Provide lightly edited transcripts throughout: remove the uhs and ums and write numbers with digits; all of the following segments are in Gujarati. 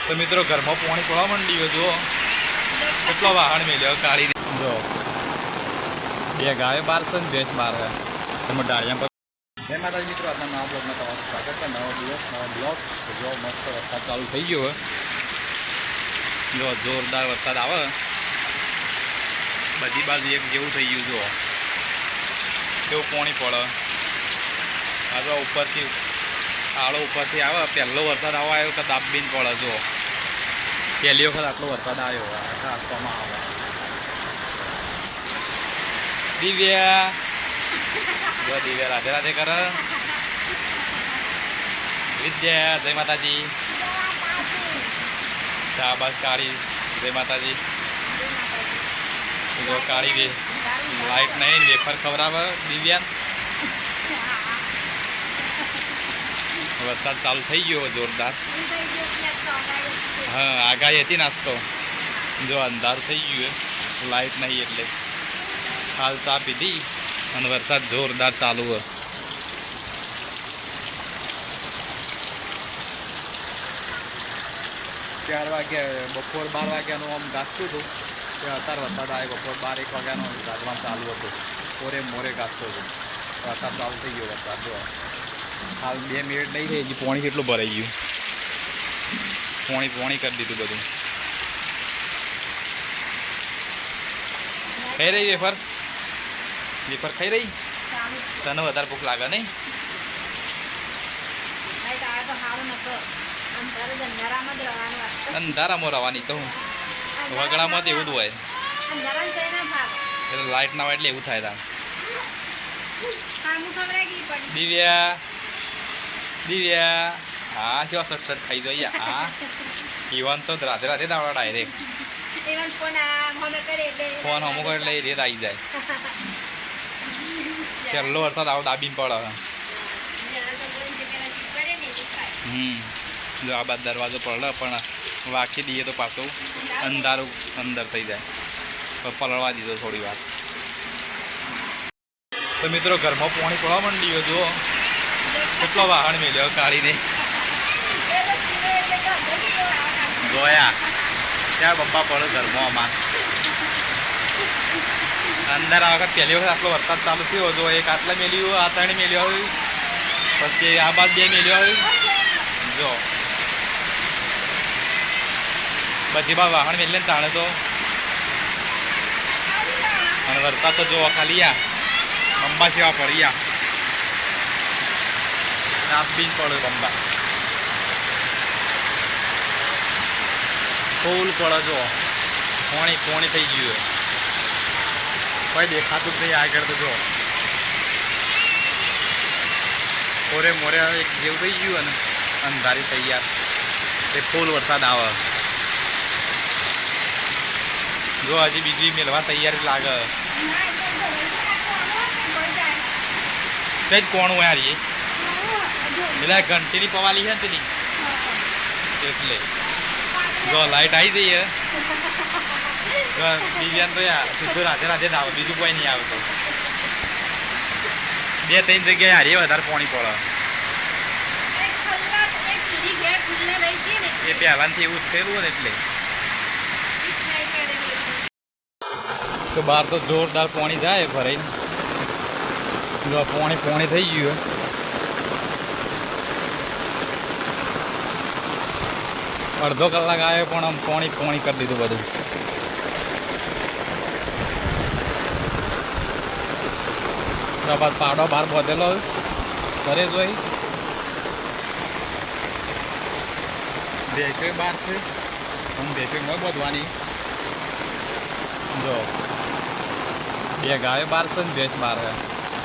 તો મિત્રો ઘરમાં પાણી પડવા માંડ્યું જો કેટલો વાહણ મેલ્યો કાઢી જો બે ગાય બાર છે ને ભેંસ બાર છે તમે ડાળિયા પર જય માતાજી મિત્રો આજના નવા બ્લોગમાં તમારું સ્વાગત છે. નવો દિવસ નવો બ્લોગ જો મસ્ત વરસાદ ચાલુ થઈ ગયો જો જોરદાર વરસાદ આવે બધી બાજુ એક જેવું થઈ ગયું જો કેવું પાણી પડે આ જો ઉપરથી આળો ઉપરથી આવે પહેલો વરસાદ આવો આવ્યો તો દાબીને પડે જો પહેલી વખત આટલો વરસાદ આવ્યો આપવામાં આવે દિવ્યા જો દિવ્યા રાધે રાધે કરે વિદ્યા જય માતાજી શાબાશ કાળી જય માતાજી જો કાળી બે લાઈટ નહીં વેફર ખવડાવે દિવ્યા વરસાદ ચાલુ થઈ ગયો જોરદાર હા આગાહી હતી નાસ્તો જો અંધાર થઈ ગયું લાઈટ નહીં એટલે હાલ ચા પીધી અને વરસાદ જોરદાર ચાલુ હોય 4 વાગ્યા બપોર 12 વાગ્યાનું આમ ગાજતું હતું તે અત્યારે વરસાદ આવ્યો બપોર 12-1 વાગ્યાનો ગાજવાનું ચાલુ હતું મોરે મોરે ગાજતો હતો વરસાદ ચાલુ થઈ ગયો વરસાદ જો હાલ 2 મિનિટ નહીં થઈ હજી પાણી કેટલું ભરાઈ ગયું પાણી કરી દીધું બધું ખાઈ રહી વેફર ખાઈ રહી તને વધારે ભૂખ લાગે નહીં અંધારામાં રહેવાની તો વગડામાં તો એવું જ હોય એટલે લાઇટ ના હોય એટલે એવું થાય તા દિવ્યા હા કેવા સટસટ ખાઈ દો હા ઈવન તો રાધે રાધે દાવડા ડાયરેક્ટ ફોન હમો કરે એટલે રેત આવી જાય પહેલો વરસાદ આવો દાબીને પડે જો આ બાદ દરવાજો પડે પણ વાંકી દઈએ તો પાછું અંધારું અંદર થઈ જાય પલળવા દીધો થોડી વાર તો મિત્રો ઘરમાં પાણી પડવા માંડ્યો જો કેટલો વાહણ મેલ્યો કાઢીને જોયા ત્યાં પપ્પા પડે ઘરમાં આમાં અંદર આ વખત પહેલી વખત આટલો વરસાદ ચાલુ થયો જો એક આટલા મેલ્યું આ 3 મેલ્યો હોય પછી આ બાદ 2 મેલ્યો હોય જો બધી બાર વાહણ મેલે ને તાણે તો અને વરસાદ તો જો ખાલી અંબા સેવા પડી નાસબીન પડે અંબા ફૂલ પડે જો પોણી થઈ ગયું કોઈ દેખાતું જ નહીં આગળ તો જો મોરે મોરે એક જેવું થઈ ગયું અને અંધારી તૈયાર તે ફૂલ વરસાદ આવે જો હજી બીજી મેળવા તૈયારી લાગે તે જ કોણ હોય યાર પેલા ઘંટીની પવાલી છે ને તેની એટલે જો લાઈટ આવી જઈએ દિવ્યાન તો યાર સીધું રાધે રાધે જ આવે બીજું કોઈ નહીં આવે તો 2-3 જગ્યાએ હારીએ વધારે પાણી પડે એ પહેલાંથી એવું થયેલું ને એટલે તો બહાર તો જોરદાર પાણી જાય ભરાઈને જો પાણી થઈ ગયું અડધો કલાક આવ્યો પણ આમ પાણી કરી દીધું બધું પાડો બહાર બધેલો સરે જોઈ ભેંસો બહાર છે હું ભેંસો ન બધવાની જો 2 ગાયો બહાર છે ને ભેંસ બહાર છે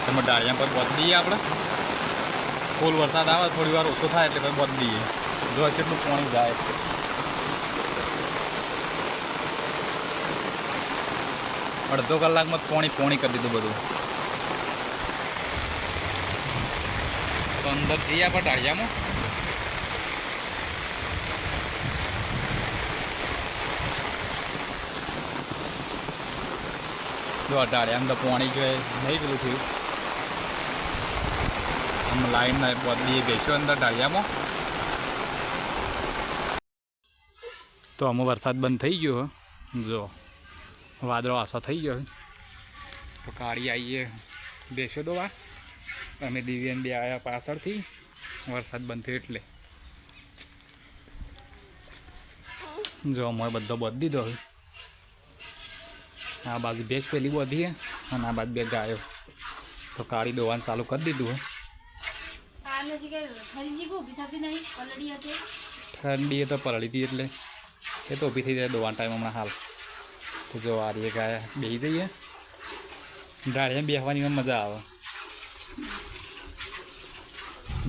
તમે ડાળિયા પર બધ દઈએ આપણે ફૂલ વરસાદ આવે થોડી વાર ઓછો થાય એટલે પછી બધ દઈએ જો કેટલું પાણી જાય અડધો કલાકમાં પાણી કરી દીધું બધું તો અંદર જઈએ આપણે ડાળિયામાં જો ડાળિયામાં તો પાણી જોઈએ નહીં પેલું થયું આમ લાઈન બદલી બેસ્યો અંદર ડાળિયામાં તો આમાં વરસાદ બંધ થઈ ગયો. જો વાદળો આશો થઈ ગયો. તો કાળી આવીએ બેસો દોવા. અમે દિવ્યાન બે આવ્યા પાછળથી વરસાદ બંધ થયો એટલે. જો અમે બધો બધી દીધો હવે. આ બાજુ ભેજ પેલી બધી અને આ બાજુ બે ગાયો. તો કાળી દોવાનું ચાલુ કરી દીધું. ઠંડી તો પલળી હતી એટલે એ તો ઊભી થઈ જાય દોવાનો ટાઈમ હમણાં હાલ. તો જો આ રીએ ગાય બેસી જઈએ. ગાડીમાં બેસવાની મજા આવે.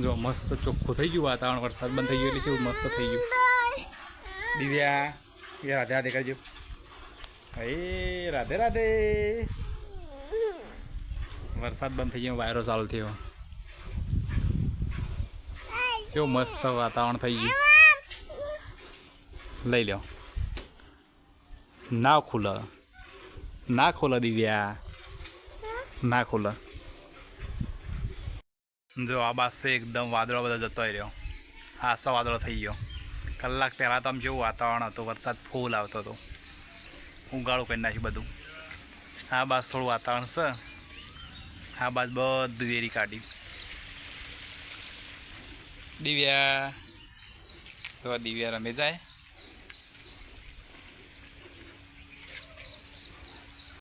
જો મસ્ત ચોખ્ખું થઈ ગયું વાતાવરણ. વરસાદ બંધ થઈ ગયો એટલે કેવું મસ્ત થઈ ગયું. દિવ્યા એ રાધે રાધે કરજો. એ રાધે રાધે. વરસાદ બંધ થઈ ગયો, વાયરો ચાલુ થયો. કેવું મસ્ત વાતાવરણ થઈ ગયું. લઈ લો. ના ખુલે, ના ખોલે દિવ્યા, ના ખોલે. જો આ બાસ તો એકદમ વાદળો બધા જતો રહ્યો. આસો વાદળો થઈ ગયો. કલાક પહેલાં તો આમ જેવું વાતાવરણ હતું, વરસાદ ફૂલ આવતો હતો. ઉગાડું કરી નાખ્યું બધું. આ બાસ થોડું વાતાવરણ છે. આ બાસ બધું વેરી કાઢ્યું. દિવ્યા તો દિવ્યા રમે જાય.